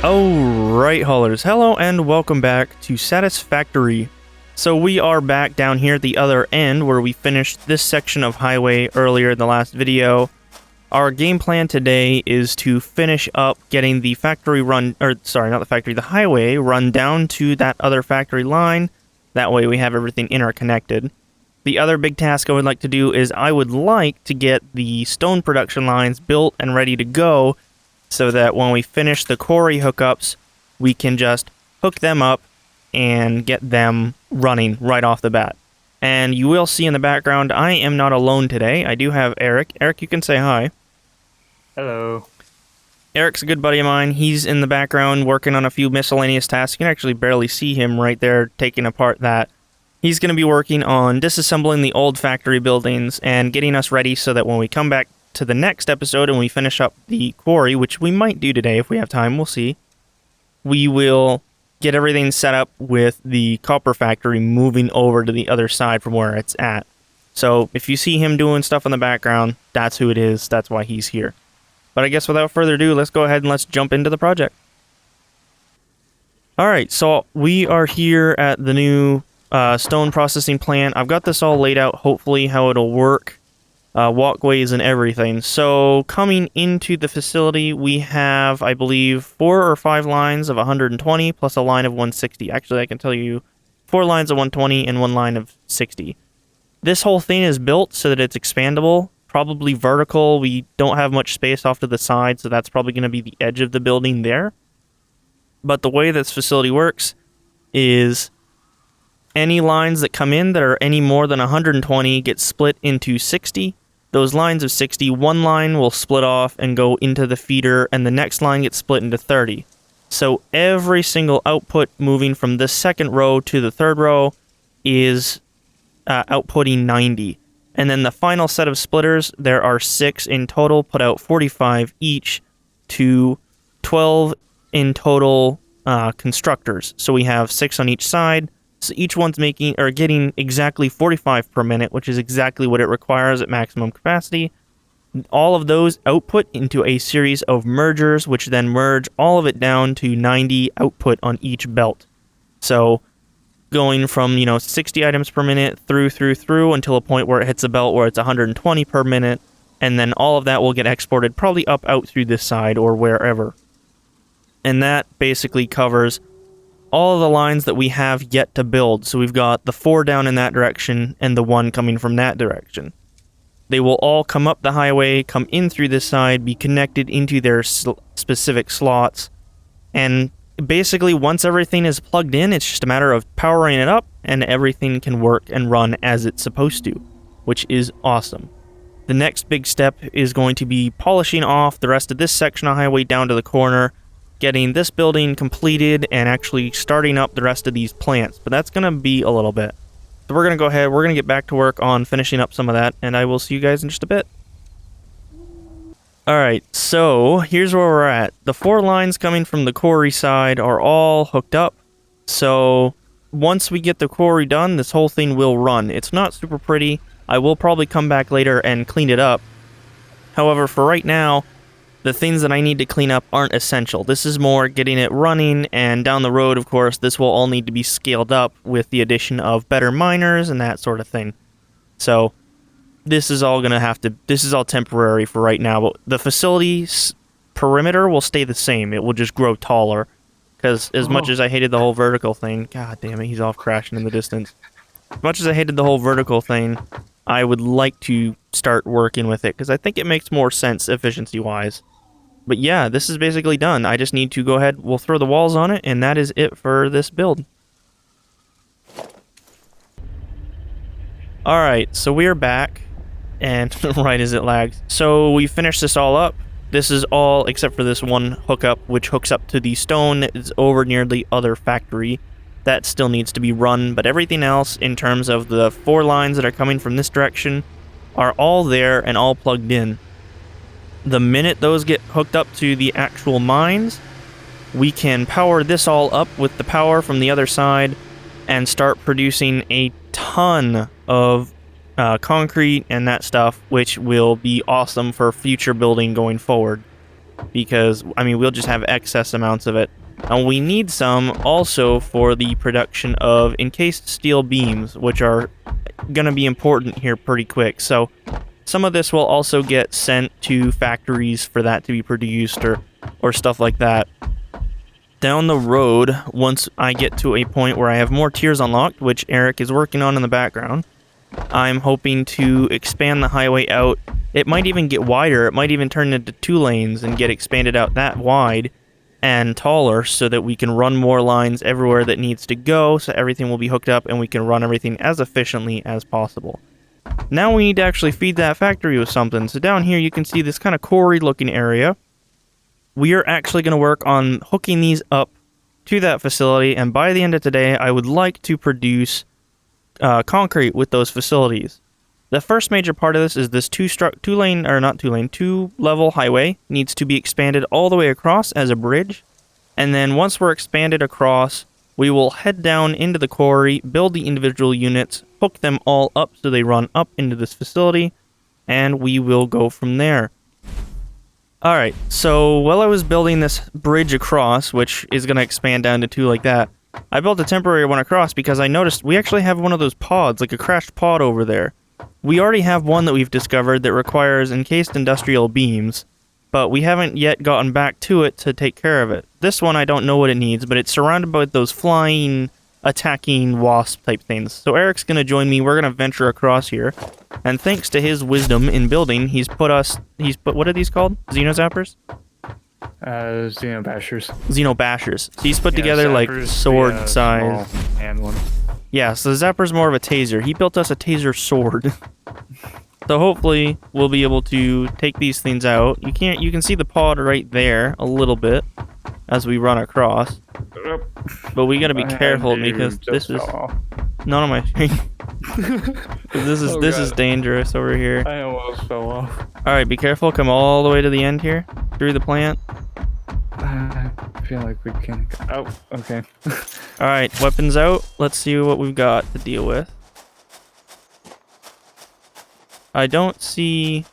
Alright, haulers, hello and welcome back to Satisfactory. So we are back down here at the other end where we finished this section of highway earlier in the last video. Our game plan today is to finish up getting the factory run, or sorry, not the factory, the highway run down to that other factory line. That way we have everything interconnected. The other big task I would like to do is I would like to get the stone production lines built and ready to go, so that when we finish the quarry hookups, we can just hook them up and get them running right off the bat. And you will see in the background, I am not alone today. I do have Eric. Eric, you can say hi. Hello. Eric's a good buddy of mine. He's in the background working on a few miscellaneous tasks. You can actually barely see him right there taking apart that. He's going to be working on disassembling the old factory buildings and getting us ready so that when we come back to the next episode and we finish up the quarry, which we might do today if we have time, we'll see, we will get everything set up with the copper factory moving over to the other side from where it's at. So if you see him doing stuff in the background, that's who it is, that's why he's here. But I guess without further ado, let's go ahead and let's jump into the project. Alright, so we are here at the new stone processing plant. I've got this all laid out, hopefully how it'll work. Walkways and everything. So coming into the facility, we have, I believe, 4 or 5 lines of 120 plus a line of 160. Actually, I can tell you 4 lines of 120 and 1 line of 60. This whole thing is built so that it's expandable, probably vertical. We don't have much space off to the side, so that's probably going to be the edge of the building there. But the way this facility works is any lines that come in that are any more than 120 get split into 60. Those lines of 60, one line will split off and go into the feeder, and the next line gets split into 30. So every single output moving from this second row to the third row is outputting 90. And then the final set of splitters, there are 6 in total, put out 45 each to 12 in total constructors. So we have 6 on each side. So each one's getting exactly 45 per minute, which is exactly what it requires at maximum capacity. All of those output into a series of mergers, which then merge all of it down to 90 output on each belt. So going from, 60 items per minute through until a point where it hits a belt where it's 120 per minute, and then all of that will get exported probably up out through this side or wherever. And that basically covers all of the lines that we have yet to build. So we've got the 4 down in that direction and the 1 coming from that direction. They will all come up the highway, come in through this side, be connected into their specific slots. And basically, once everything is plugged in, it's just a matter of powering it up and everything can work and run as it's supposed to, which is awesome. The next big step is going to be polishing off the rest of this section of highway down to the corner, getting this building completed and actually starting up the rest of these plants, but that's going to be a little bit. So we're going to go ahead, we're going to get back to work on finishing up some of that, and I will see you guys in just a bit. Alright, so here's where we're at. The 4 lines coming from the quarry side are all hooked up, so once we get the quarry done, this whole thing will run. It's not super pretty. I will probably come back later and clean it up. However, for right now, the things that I need to clean up aren't essential. This is more getting it running, and down the road, of course, this will all need to be scaled up with the addition of better miners and that sort of thing. So this is all this is all temporary for right now, but the facility's perimeter will stay the same. It will just grow taller, because as much as I hated the whole vertical thing, god damn it, he's off crashing in the distance. As much as I hated the whole vertical thing, I would like to start working with it, because I think it makes more sense efficiency-wise. But yeah, this is basically done. I just need to go ahead, we'll throw the walls on it, and that is it for this build. Alright, so we are back, and right as it lags. So we finished this all up. This is all, except for this one hookup, which hooks up to the stone that is over near the other factory. That still needs to be run, but everything else, in terms of the 4 lines that are coming from this direction, are all there and all plugged in. The minute those get hooked up to the actual mines, we can power this all up with the power from the other side and start producing a ton of concrete and that stuff, which will be awesome for future building going forward. because, I mean, we'll just have excess amounts of it. And we need some also for the production of encased steel beams, which are going to be important here pretty quick. So some of this will also get sent to factories for that to be produced or stuff like that. Down the road, once I get to a point where I have more tiers unlocked, which Eric is working on in the background, I'm hoping to expand the highway out. It might even get wider. It might even turn into 2 lanes and get expanded out that wide and taller so that we can run more lines everywhere that needs to go, so everything will be hooked up and we can run everything as efficiently as possible. Now we need to actually feed that factory with something. So down here you can see this kind of quarry looking area. We are actually going to work on hooking these up to that facility, and by the end of today I would like to produce concrete with those facilities. The first major part of this is this two-level highway needs to be expanded all the way across as a bridge. And then once we're expanded across, we will head down into the quarry, build the individual units, hook them all up so they run up into this facility, and we will go from there. Alright, so while I was building this bridge across, which is going to expand down to 2 like that, I built a temporary one across because I noticed we actually have one of those pods, like a crashed pod over there. We already have one that we've discovered that requires encased industrial beams, but we haven't yet gotten back to it to take care of it. This one, I don't know what it needs, but it's surrounded by those flying, attacking wasp type things. So Eric's going to join me. We're going to venture across here. And thanks to his wisdom in building, he's put, what are these called? Xenozappers? Xenobashers. Xenobashers. So he's put together like sword size. And one. Yeah, so the Zapper's more of a taser. He built us a taser sword. So hopefully we'll be able to take these things out. You can see the pod right there a little bit as we run across. But we gotta be careful because this is not on my screen. This is dangerous over here. I almost fell off. Alright, be careful, come all the way to the end here. Through the plant. I feel like we can. Oh, okay. Alright, weapons out. Let's see what we've got to deal with. I don't see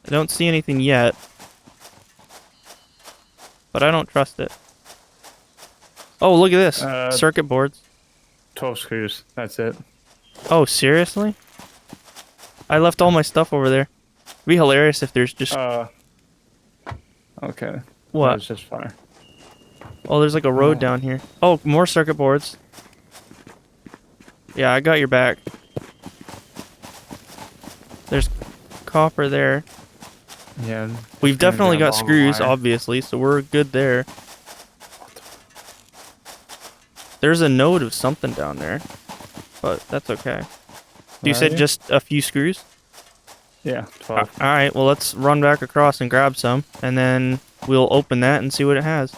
anything yet. But I don't trust it. Oh, look at this. Circuit boards. 12 screws. That's it. Oh, seriously? I left all my stuff over there. It'd be hilarious if there's just... Okay. What? That's just fine. Oh, there's like a road down here. Oh, more circuit boards. Yeah, I got your back. There's copper there. Yeah. We've definitely got screws, obviously, so we're good there. There's a node of something down there, but that's okay. You said just a few screws? Yeah, 12. Alright, well let's run back across and grab some, and then we'll open that and see what it has.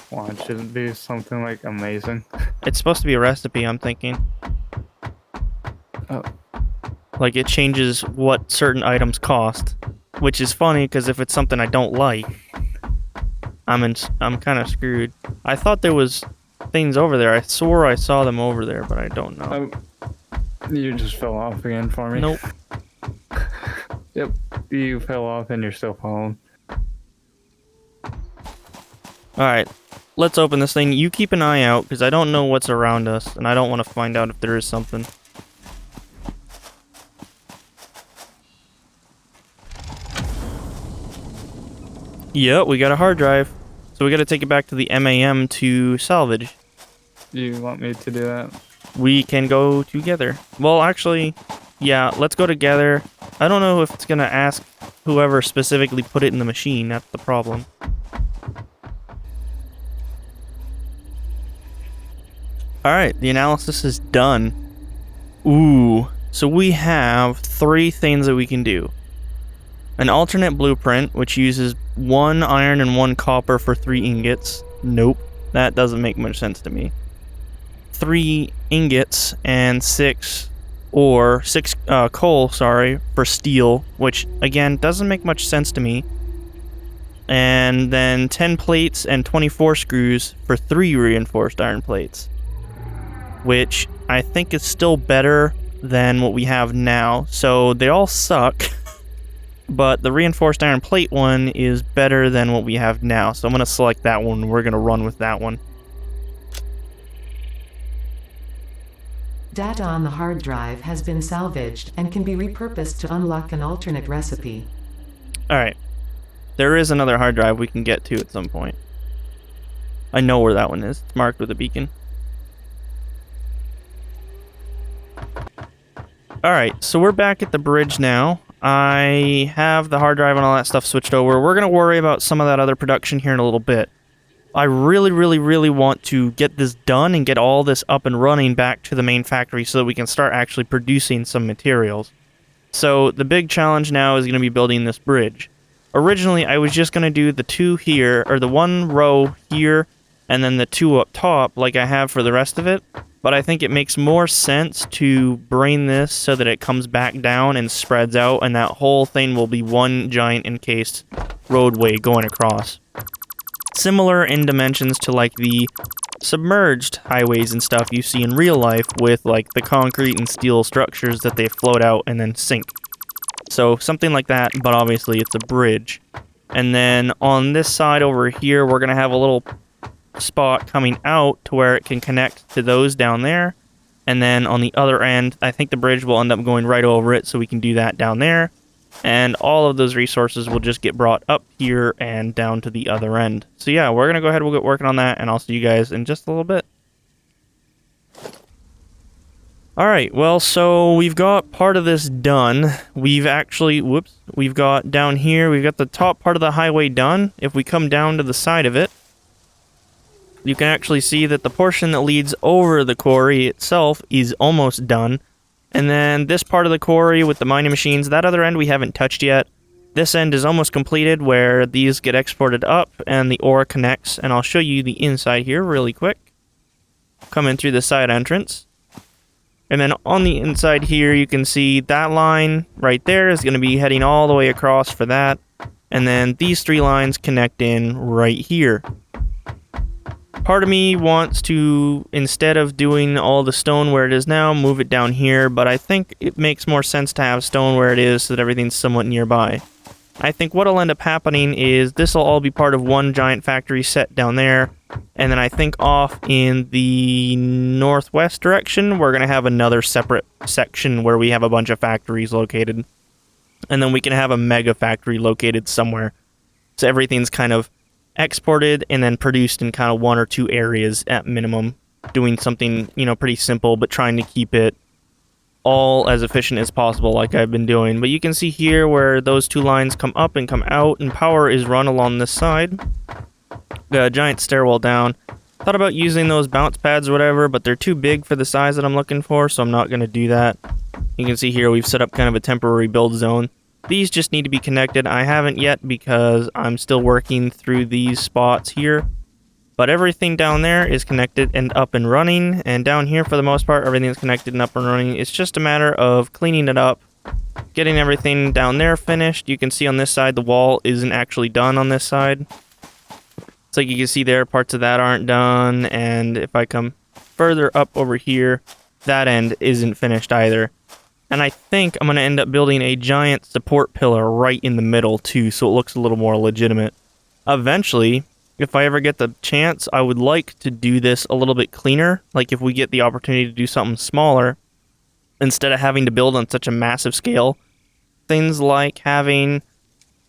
Well, it shouldn't be something like amazing. It's supposed to be a recipe, I'm thinking. Oh. Like it changes what certain items cost, which is funny because if it's something I don't like, I'm kind of screwed. I thought there was things over there. I swore I saw them over there, but I don't know. You just fell off again for me. Nope. Yep, you fell off and you're still falling. Alright, let's open this thing. You keep an eye out, because I don't know what's around us, and I don't want to find out if there is something. Yep, we got a hard drive. So we got to take it back to the MAM to salvage. Do you want me to do that? We can go together. Well, actually, yeah, let's go together. I don't know if it's going to ask whoever specifically put it in the machine. That's the problem. Alright, the analysis is done. Ooh, so we have 3 things that we can do. An alternate blueprint, which uses 1 iron and 1 copper for 3 ingots. Nope, that doesn't make much sense to me. 3 ingots and 6 coal, for steel, which again doesn't make much sense to me. And then 10 plates and 24 screws for 3 reinforced iron plates, which I think is still better than what we have now. So they all suck, but the reinforced iron plate one is better than what we have now. So I'm going to select that one. We're going to run with that one. Data on the hard drive has been salvaged and can be repurposed to unlock an alternate recipe. Alright. There is another hard drive we can get to at some point. I know where that one is. It's marked with a beacon. Alright, so we're back at the bridge now. I have the hard drive and all that stuff switched over. We're going to worry about some of that other production here in a little bit. I really want to get this done and get all this up and running back to the main factory so that we can start actually producing some materials. So the big challenge now is going to be building this bridge. Originally, I was just going to do the two here, or the one row here, and then the two up top like I have for the rest of it. But I think it makes more sense to brain this so that it comes back down and spreads out, and that whole thing will be one giant encased roadway going across. Similar in dimensions to like the submerged highways and stuff you see in real life with like the concrete and steel structures that they float out and then sink. So something like that, but obviously it's a bridge. And then on this side over here, we're going to have a little spot coming out to where it can connect to those down there. And then on the other end, I think the bridge will end up going right over it, so we can do that down there. And all of those resources will just get brought up here and down to the other end. So yeah, we're going to go ahead and we'll get working on that, and I'll see you guys in just a little bit. Alright, well, so we've got part of this done. We've actually, we've got down here, we've got the top part of the highway done. If we come down to the side of it, you can actually see that the portion that leads over the quarry itself is almost done. And then this part of the quarry with the mining machines, that other end we haven't touched yet. This end is almost completed where these get exported up and the ore connects. And I'll show you the inside here really quick. Come in through the side entrance. And then on the inside here, you can see that line right there is going to be heading all the way across for that. And then these three lines connect in right here. Part of me wants to, instead of doing all the stone where it is now, move it down here, but I think it makes more sense to have stone where it is so that everything's somewhat nearby. I think what'll end up happening is this will all be part of one giant factory set down there, and then I think off in the northwest direction, we're going to have another separate section where we have a bunch of factories located. And then we can have a mega factory located somewhere. So everything's kind of exported and then produced in kind of one or two areas at minimum, doing something, you know, pretty simple, but trying to keep it all as efficient as possible like I've been doing. But you can see here where those two lines come up and come out, and power is run along this side. The giant stairwell down. Thought about using those bounce pads or whatever, but they're too big for the size that I'm looking for, so I'm not going to do that. You can see here we've set up kind of a temporary build zone. These just need to be connected. I haven't yet because I'm still working through these spots here. But everything down there is connected and up and running. And down here, for the most part, everything is connected and up and running. It's just a matter of cleaning it up, getting everything down there finished. You can see on this side, the wall isn't actually done on this side. It's like you can see there, parts of that aren't done. And if I come further up over here, that end isn't finished either. And I think I'm going to end up building a giant support pillar right in the middle, too, so it looks a little more legitimate. Eventually, if I ever get the chance, I would like to do this a little bit cleaner. Like, if we get the opportunity to do something smaller, instead of having to build on such a massive scale. Things like having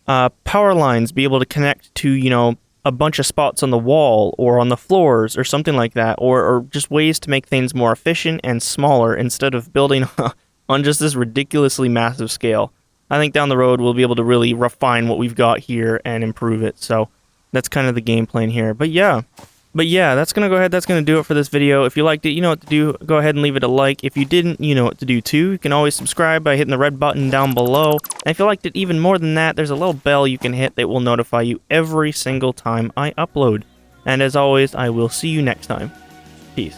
power lines be able to connect to, you know, a bunch of spots on the wall or on the floors or something like that. Or just ways to make things more efficient and smaller instead of building on just this ridiculously massive scale. I think down the road we'll be able to really refine what we've got here and improve it. So that's kind of the game plan here. But yeah, that's going to go ahead. That's going to do it for this video. If you liked it, you know what to do. Go ahead and leave it a like. If you didn't, you know what to do too. You can always subscribe by hitting the red button down below. And if you liked it even more than that, there's a little bell you can hit that will notify you every single time I upload. And as always, I will see you next time. Peace.